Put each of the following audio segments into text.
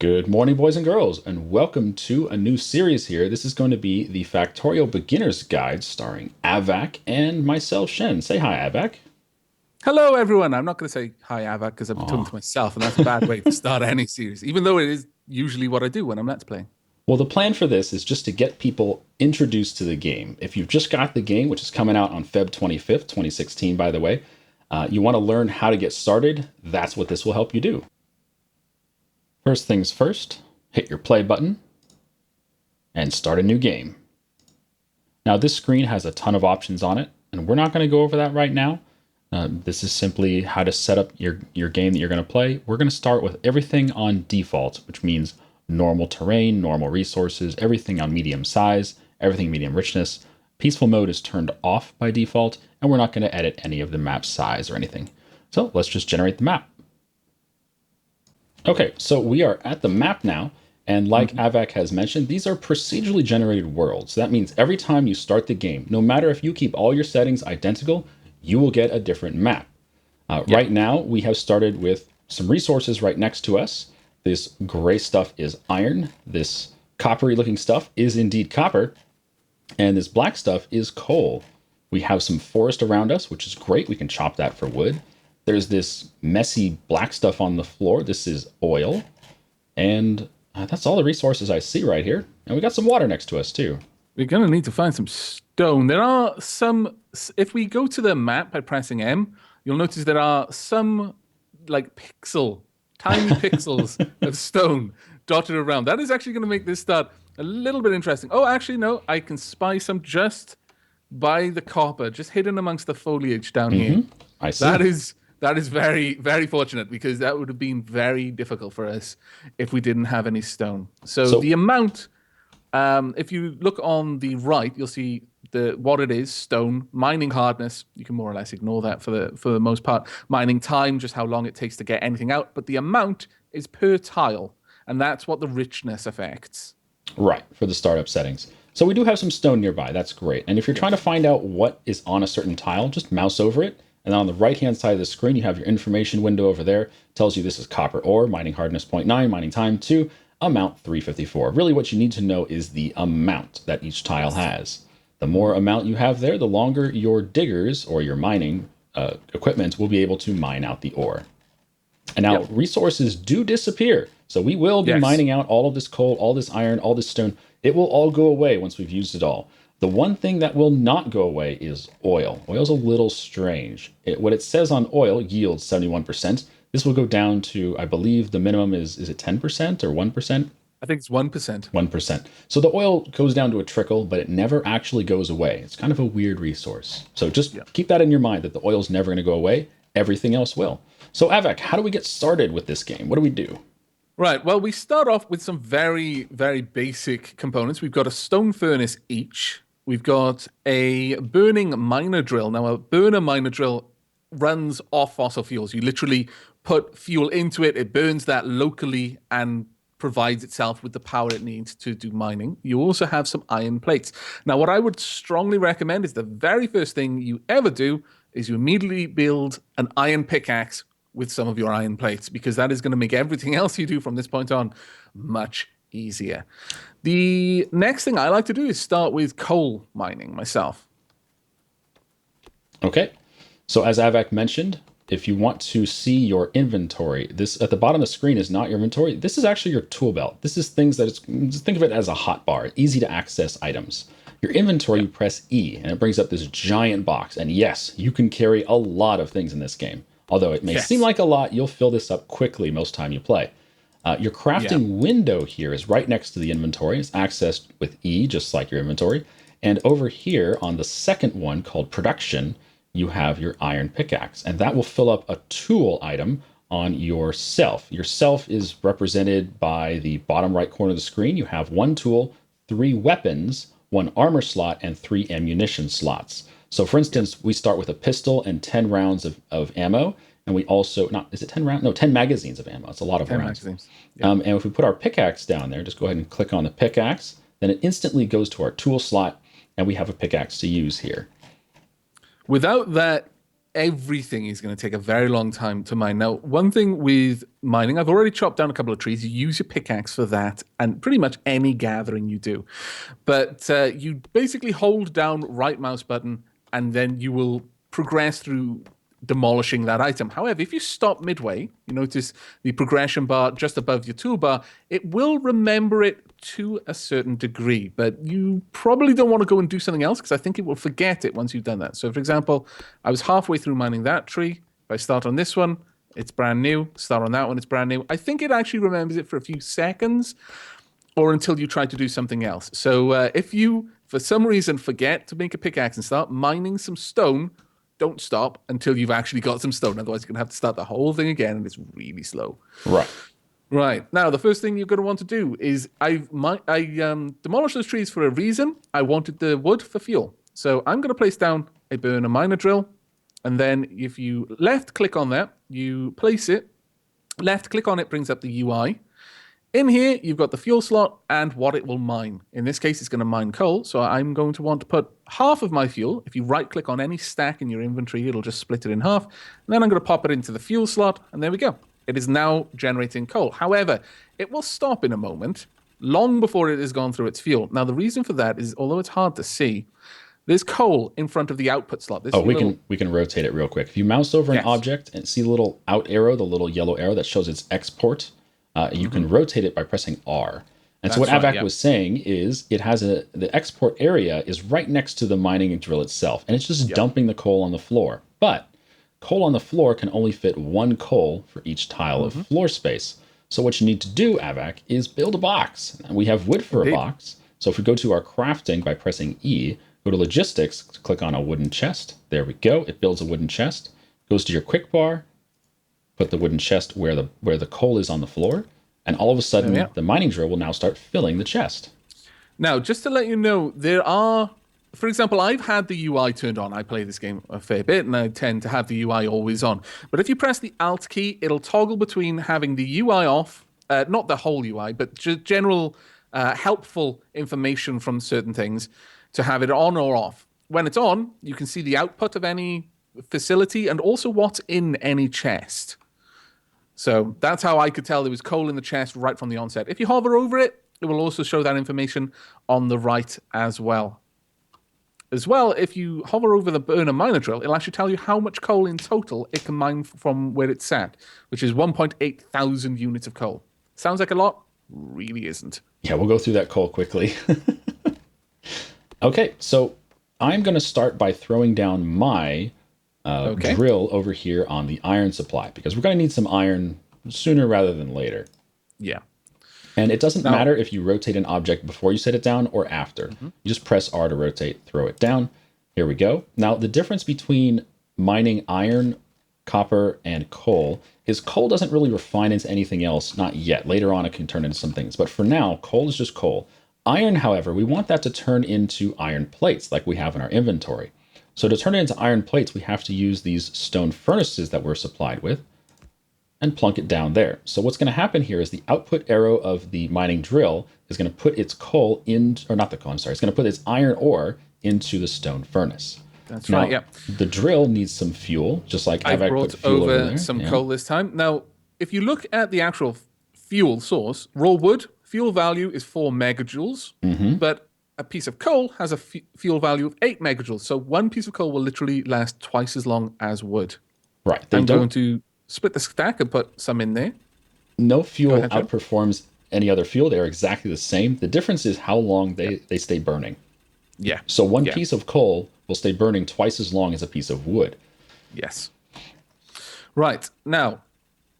Good morning, boys and girls, and welcome to a new series here. This is going to be the Factorial Beginner's Guide starring Aavak and myself, Shen. Say hi, Aavak. Hello, everyone. I'm not going to say hi, Aavak, because I'm talking Aw. to myself, and that's a bad way to start any series, even though it is usually what I do when I'm Let's Playing. Well, the plan for this is just to get people introduced to the game. If you've just got the game, which is coming out on Feb 25th, 2016, by the way, you want to learn how to get started, that's what this will help you do. First things first, hit your play button and start a new game. Now, this screen has a ton of options on it, and we're not going to go over that right now. This is simply how to set up your game that you're going to play. We're going to start with everything on default, which means normal terrain, normal resources, everything on medium size, everything medium richness. Peaceful mode is turned off by default, and we're not going to edit any of the map size or anything. So let's just generate the map. Okay, so we are at the map now, and like Aavak has mentioned, these are procedurally generated worlds. So that means every time you start the game, no matter if you keep all your settings identical, you will get a different map. Right now, we have started with some resources right next to us. This gray stuff is iron. This coppery looking stuff is indeed copper. And this black stuff is coal. We have some forest around us, which is great. We can chop that for wood. There's this messy black stuff on the floor. This is oil. And that's all the resources I see right here. And we got some water next to us too. We're going to need to find some stone. There are some, if we go to the map by pressing M, you'll notice there are some like tiny pixels of stone dotted around. That is actually going to make this start a little bit interesting. Oh, actually, no, I can spy some just by the copper, just hidden amongst the foliage down here. I see. That is very, very fortunate because that would have been very difficult for us if we didn't have any stone. So So the amount, if you look on the right, you'll see what it is: stone, mining hardness. You can more or less ignore that for the most part. Mining time, just how long it takes to get anything out. But the amount is per tile, and that's what the richness affects. right, for the startup settings. So we do have some stone nearby. That's great. And if you're trying to find out what is on a certain tile, just mouse over it. And on the right-hand side of the screen, you have your information window over there. It tells you this is copper ore, mining hardness 0.9, mining time 2, amount 354. Really what you need to know is the amount that each tile has. The more amount you have there, the longer your diggers or your mining equipment will be able to mine out the ore. And now resources do disappear. So we will be mining out all of this coal, all this iron, all this stone. It will all go away once we've used it all. The one thing that will not go away is oil. Oil's a little strange. What it says on oil yields 71%. This will go down to, I believe the minimum is it 10% or 1%? I think it's 1%. 1%. So the oil goes down to a trickle, but it never actually goes away. It's kind of a weird resource. So just keep that in your mind that the oil's never going to go away. Everything else will. So Aavak, how do we get started with this game? What do we do? Right. Well, we start off with some very, very basic components. We've got a stone furnace each. We've got a burning miner drill. Now, a burner miner drill runs off fossil fuels. You literally put fuel into it, it burns that locally and provides itself with the power it needs to do mining. You also have some iron plates. Now, what I would strongly recommend is the very first thing you ever do is you immediately build an iron pickaxe with some of your iron plates, because that is going to make everything else you do from this point on much easier. The next thing I like to do is start with coal mining myself. Okay. So as Aavak mentioned, if you want to see your inventory, this at the bottom of the screen is not your inventory. This is actually your tool belt. This is things that just think of it as a hot bar, easy to access items. Your inventory, you press E, and it brings up this giant box. And yes, you can carry a lot of things in this game. Although it may seem like a lot, you'll fill this up quickly most time you play. Your crafting window here is right next to the inventory. It's accessed with E, just like your inventory. And over here on the second one called production, you have your iron pickaxe. And that will fill up a tool item on your self. Your self is represented by the bottom right corner of the screen. You have one tool, 3 weapons, 1 armor slot, and 3 ammunition slots. So for instance, we start with a pistol and 10 rounds of ammo. And we also, is it 10 rounds? No, 10 magazines of ammo. It's a lot of 10 rounds. magazines. And if we put our pickaxe down there, just go ahead and click on the pickaxe, then it instantly goes to our tool slot, and we have a pickaxe to use here. Without that everything is going to take a very long time to mine. Now, one thing with mining, I've already chopped down a couple of trees. You use your pickaxe for that, and pretty much any gathering you do. But you basically hold down right mouse button, and then you will progress through demolishing that item. However, if you stop midway, you notice the progression bar just above your toolbar, it will remember it to a certain degree, but you probably don't want to go and do something else because I think it will forget it once you've done that. So for example, I was halfway through mining that tree. If I start on this one, it's brand new. Start on that one, it's brand new. I think it actually remembers it for a few seconds or until you try to do something else. So if you, for some reason, forget to make a pickaxe and start mining some stone, don't stop until you've actually got some stone. Otherwise, you're going to have to start the whole thing again, and it's really slow. Right. Now, the first thing you're going to want to do is I demolished those trees for a reason. I wanted the wood for fuel. So I'm going to place down a burner miner drill. And then if you left-click on that, you place it. Left-click on it brings up the UI. In here, you've got the fuel slot and what it will mine. In this case, it's going to mine coal. So I'm going to want to put half of my fuel. If you right-click on any stack in your inventory, it'll just split it in half. And then I'm going to pop it into the fuel slot. And there we go. It is now generating coal. However, it will stop in a moment, long before it has gone through its fuel. Now, the reason for that is, although it's hard to see, there's coal in front of the output slot. We can rotate it real quick. If you mouse over an object and see the little out arrow, the little yellow arrow that shows its export, you can rotate it by pressing R. And so what Aavak was saying is it has the export area is right next to the mining drill itself, and it's just dumping the coal on the floor. But coal on the floor can only fit one coal for each tile of floor space. So what you need to do, Aavak, is build a box. And we have wood for a box. So if we go to our crafting by pressing E, go to logistics, click on a wooden chest. There we go. It builds a wooden chest. Goes to your quick bar, put the wooden chest where the coal is on the floor, and all of a sudden the mining drill will now start filling the chest. Now, just to let you know, there are, for example, I've had the UI turned on. I play this game a fair bit, and I tend to have the UI always on. But if you press the Alt key, it'll toggle between having the UI off, not the whole UI, but general helpful information from certain things, to have it on or off. When it's on, you can see the output of any facility and also what's in any chest. So that's how I could tell there was coal in the chest right from the onset. If you hover over it, it will also show that information on the right as well. As well, if you hover over the burner miner drill, it'll actually tell you how much coal in total it can mine from where it's at, which is 1.8 thousand units of coal. Sounds like a lot? Really isn't. Yeah, we'll go through that coal quickly. Okay, so I'm going to start by throwing down my drill over here on the iron supply, because we're going to need some iron sooner rather than later. Yeah. And it doesn't matter if you rotate an object before you set it down or after. You just press R to rotate, throw it down. Here we go. Now, the difference between mining iron, copper, and coal is coal doesn't really refine into anything else, not yet. Later on, it can turn into some things. But for now, coal is just coal. Iron, however, we want that to turn into iron plates like we have in our inventory. So to turn it into iron plates, we have to use these stone furnaces that we're supplied with and plunk it down there. So what's going to happen here is the output arrow of the mining drill is going to put its coal in, or not the coal, I'm sorry, it's going to put its iron ore into the stone furnace. That's right, yeah. The drill needs some fuel, just like I Aavak brought put fuel over some coal this time. Now, if you look at the actual fuel source, raw wood, fuel value is 4 megajoules, but a piece of coal has a fuel value of 8 megajoules. So one piece of coal will literally last twice as long as wood. Right. I'm going to split the stack and put some in there. No fuel outperforms any other fuel. They're exactly the same. The difference is how long they stay burning. Yeah. So one piece of coal will stay burning twice as long as a piece of wood. Yes. Right. Now,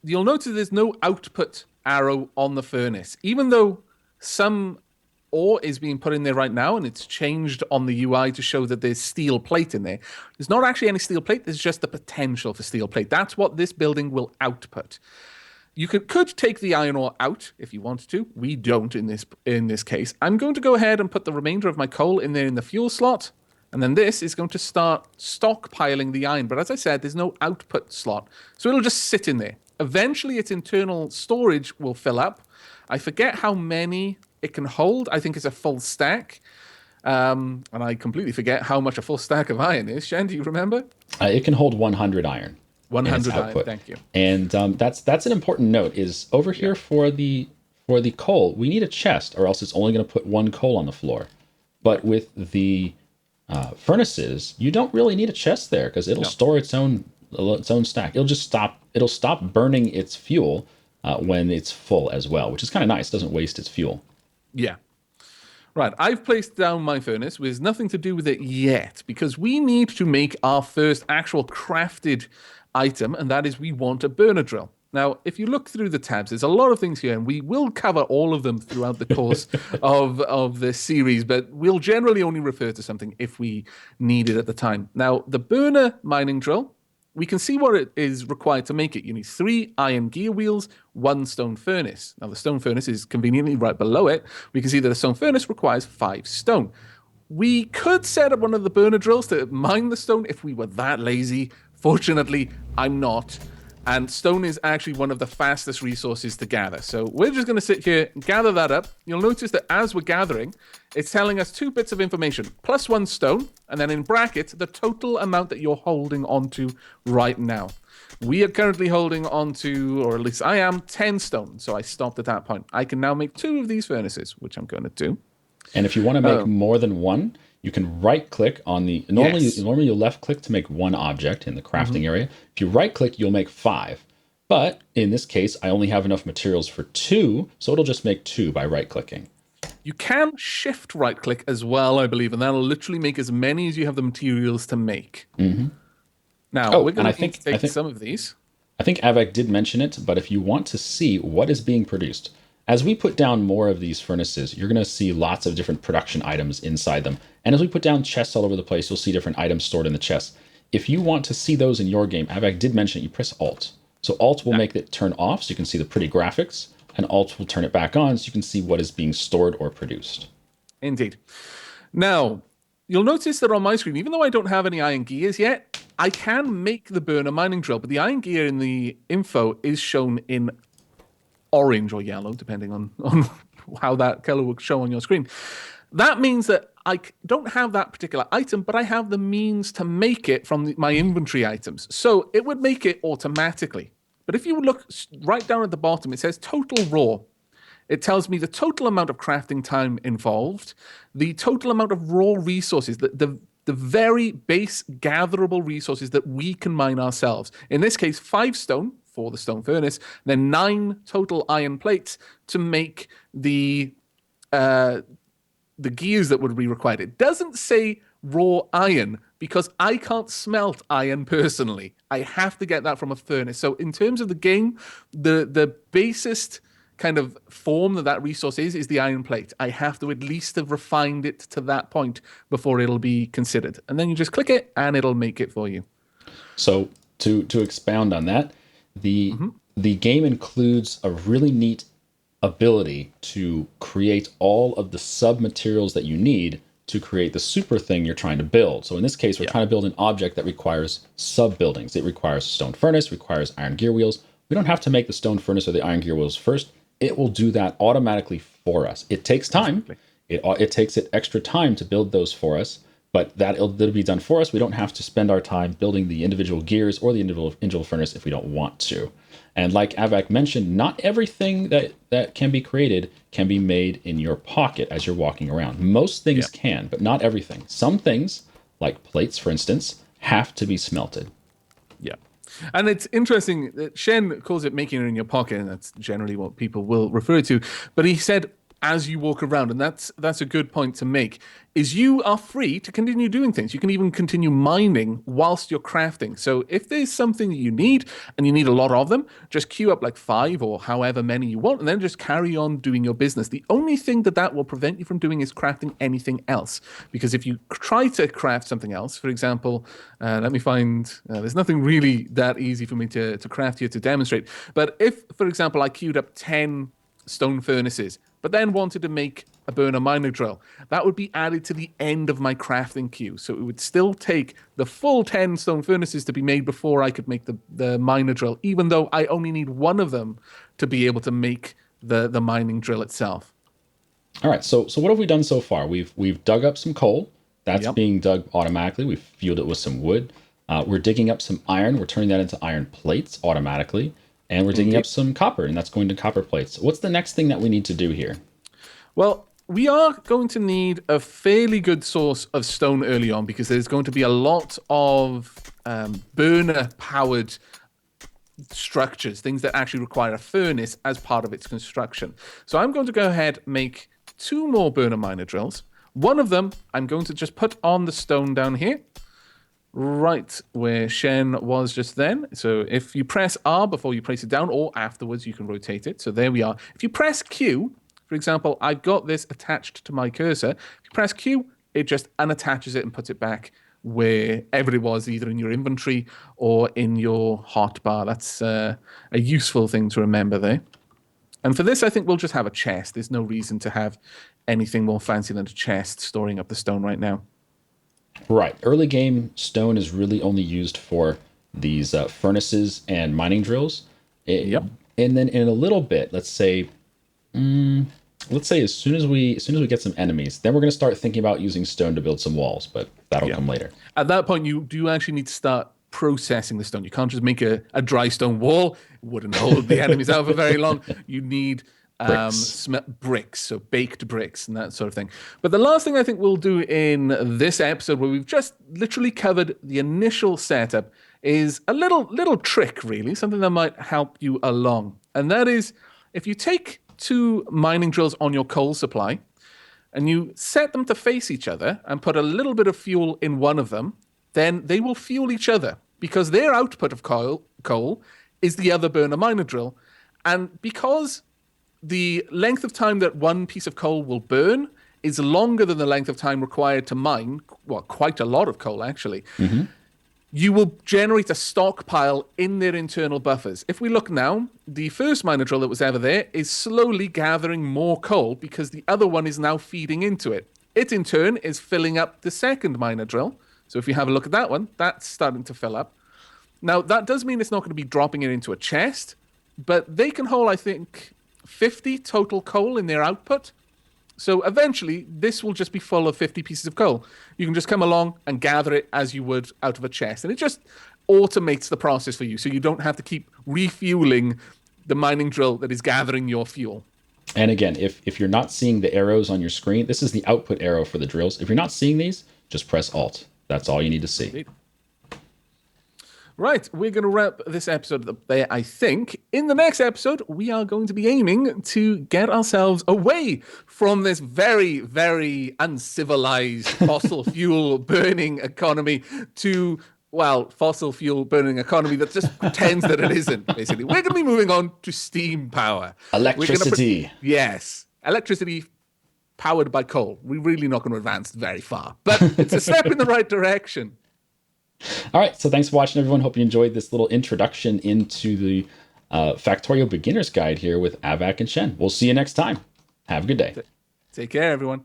you'll notice there's no output arrow on the furnace, even though some ore is being put in there right now and it's changed on the UI to show that there's steel plate in there. There's not actually any steel plate. There's just the potential for steel plate. That's what this building will output. You could take the iron ore out if you wanted to. We don't in this case. I'm going to go ahead and put the remainder of my coal in there in the fuel slot. And then this is going to start stockpiling the iron. But as I said, there's no output slot. So it'll just sit in there. Eventually, its internal storage will fill up. I forget how many it can hold. I think it's a full stack. And I completely forget how much a full stack of iron is. Shen, do you remember? It can hold 100 iron in its 100 iron. output, Thank you. and that's an important note. Is over Yeah. here for the coal, we need a chest, or else it's only going to put one coal on the floor. But with the furnaces, you don't really need a chest there because it'll No. store its own stack. It'll stop burning its fuel when it's full as well, which is kind of nice. It doesn't waste its fuel. Yeah. Right, I've placed down my furnace with nothing to do with it yet because we need to make our first actual crafted item, and that is we want a burner drill. Now, if you look through the tabs, there's a lot of things here, and we will cover all of them throughout the course of this series, but we'll generally only refer to something if we need it at the time. Now, the burner mining drill, we can see what it is required to make it. You need 3 iron gear wheels, 1 stone furnace. Now, the stone furnace is conveniently right below it. We can see that a stone furnace requires 5 stone. We could set up one of the burner drills to mine the stone if we were that lazy. Fortunately, I'm not. And stone is actually one of the fastest resources to gather. So we're just going to sit here and gather that up. You'll notice that as we're gathering, it's telling us 2 bits of information, plus 1 stone, and then in brackets, the total amount that you're holding onto right now. We are currently holding onto, or at least I am, 10 stone. So I stopped at that point. I can now make 2 of these furnaces, which I'm going to do. And if you want to make more than one, you can right click on the normally you'll left click to make one object in the crafting area. If you right click, you'll make 5. But in this case, I only have enough materials for 2, so it'll just make 2 by right clicking. You can shift right click as well, I believe, and that'll literally make as many as you have the materials to make. Now, we're going to take some of these. I think Aavak did mention it, but if you want to see what is being produced, as we put down more of these furnaces, you're going to see lots of different production items inside them. And as we put down chests all over the place, you'll see different items stored in the chests. If you want to see those in your game, Aavak did mention it, you press Alt. So Alt will make it turn off so you can see the pretty graphics, and Alt will turn it back on so you can see what is being stored or produced. Indeed. Now, you'll notice that on my screen, even though I don't have any iron gears yet, I can make the burner mining drill, but the iron gear in the info is shown in orange or yellow, depending on how that color will show on your screen. That means that I don't have that particular item, but I have the means to make it from my inventory items. So it would make it automatically. But if you look right down at the bottom, it says total raw. It tells me the total amount of crafting time involved, the total amount of raw resources, the very base gatherable resources that we can mine ourselves. In this case, 5 stone for the stone furnace, then 9 total iron plates to make the gears that would be required. It doesn't say raw iron because I can't smelt iron personally. I have to get that from a furnace. So in terms of the game, the basest kind of form that resource is the iron plate. I have to at least have refined it to that point before it'll be considered. And then you just click it and it'll make it for you. So to expound on that, the game includes a really neat ability to create all of the sub materials that you need to create the super thing you're trying to build. So in this case, we're trying to build an object that requires sub buildings. It requires a stone furnace, requires iron gear wheels. We don't have to make the stone furnace or the iron gear wheels first. It will do that automatically for us. It takes time. Exactly. It takes it extra time to build those for us, but it'll be done for us. We don't have to spend our time building the individual gears or the individual furnace if we don't want to. And like Aavak mentioned, not everything that can be created can be made in your pocket as you're walking around. Most things can, but not everything. Some things, like plates, for instance, have to be smelted. Yeah. And it's interesting that Shen calls it making it in your pocket, and that's generally what people will refer to. But he said, as you walk around, and that's a good point to make, is you are free to continue doing things. You can even continue mining whilst you're crafting. So if there's something that you need, and you need a lot of them, just queue up like 5 or however many you want, and then just carry on doing your business. The only thing that will prevent you from doing is crafting anything else. Because if you try to craft something else, for example, let me find, there's nothing really that easy for me to craft here to demonstrate. But if, for example, I queued up 10 stone furnaces, but then wanted to make a burner miner drill, that would be added to the end of my crafting queue. So it would still take the full 10 stone furnaces to be made before I could make the miner drill, even though I only need one of them to be able to make the mining drill itself. All right. So what have we done so far? We've dug up some coal. That's Yep, being dug automatically. We've fueled it with some wood. We're digging up some iron. We're turning that into iron plates automatically. And we're digging up indeed. some copper, and that's going to copper plates. What's the next thing that we need to do here? Well, we are going to need a fairly good source of stone early on because there's going to be a lot of burner powered structures, things that actually require a furnace as part of its construction. So I'm going to go ahead make two more burner miner drills. One of them I'm going to just put on the stone down here, right where Shen was just then. So if you press R before you place it down, or afterwards, you can rotate it. So there we are. If you press Q, for example, I've got this attached to my cursor. If you press Q, it just unattaches it and puts it back wherever it was, either in your inventory or in your hotbar. That's a useful thing to remember there. And for this, I think we'll just have a chest. There's no reason to have anything more fancy than a chest storing up the stone right now. Right. Early game stone is really only used for these furnaces and mining drills. Yep. And then in a little bit, let's say as soon as we get some enemies, then we're going to start thinking about using stone to build some walls, but that'll Yeah. come later. At that point, you do actually need to start processing the stone. You can't just make a dry stone wall. It wouldn't hold the enemies out for very long. You need Bricks. bricks, so baked bricks and that sort of thing. But the last thing I think we'll do in this episode, where we've just literally covered the initial setup, is a little trick, really, something that might help you along. And that is, if you take two mining drills on your coal supply, and you set them to face each other and put a little bit of fuel in one of them, then they will fuel each other because their output of coal is the other burner miner drill. And because the length of time that one piece of coal will burn is longer than the length of time required to mine, well, quite a lot of coal actually, you will generate a stockpile in their internal buffers. If we look now, the first miner drill that was ever there is slowly gathering more coal because the other one is now feeding into it. It in turn is filling up the second miner drill. So if you have a look at that one, that's starting to fill up. Now, that does mean it's not going to be dropping it into a chest, but they can hold, I think, 50 total coal in their output. So eventually, this will just be full of 50 pieces of coal. You can just come along and gather it as you would out of a chest. And it just automates the process for you. So you don't have to keep refueling the mining drill that is gathering your fuel. And again, if you're not seeing the arrows on your screen, this is the output arrow for the drills. If you're not seeing these, just press Alt. That's all you need to see. Indeed. Right, we're going to wrap this episode up there, I think. In the next episode, we are going to be aiming to get ourselves away from this very, very uncivilized fossil fuel burning economy to, well, fossil fuel burning economy that just pretends that it isn't, basically. We're going to be moving on to steam power. Electricity. Yes, electricity powered by coal. We're really not going to advance very far, but it's a step in the right direction. All right. So thanks for watching, everyone. Hope you enjoyed this little introduction into the Factorio Beginner's Guide here with Aavak and Shen. We'll see you next time. Have a good day. Take care, everyone.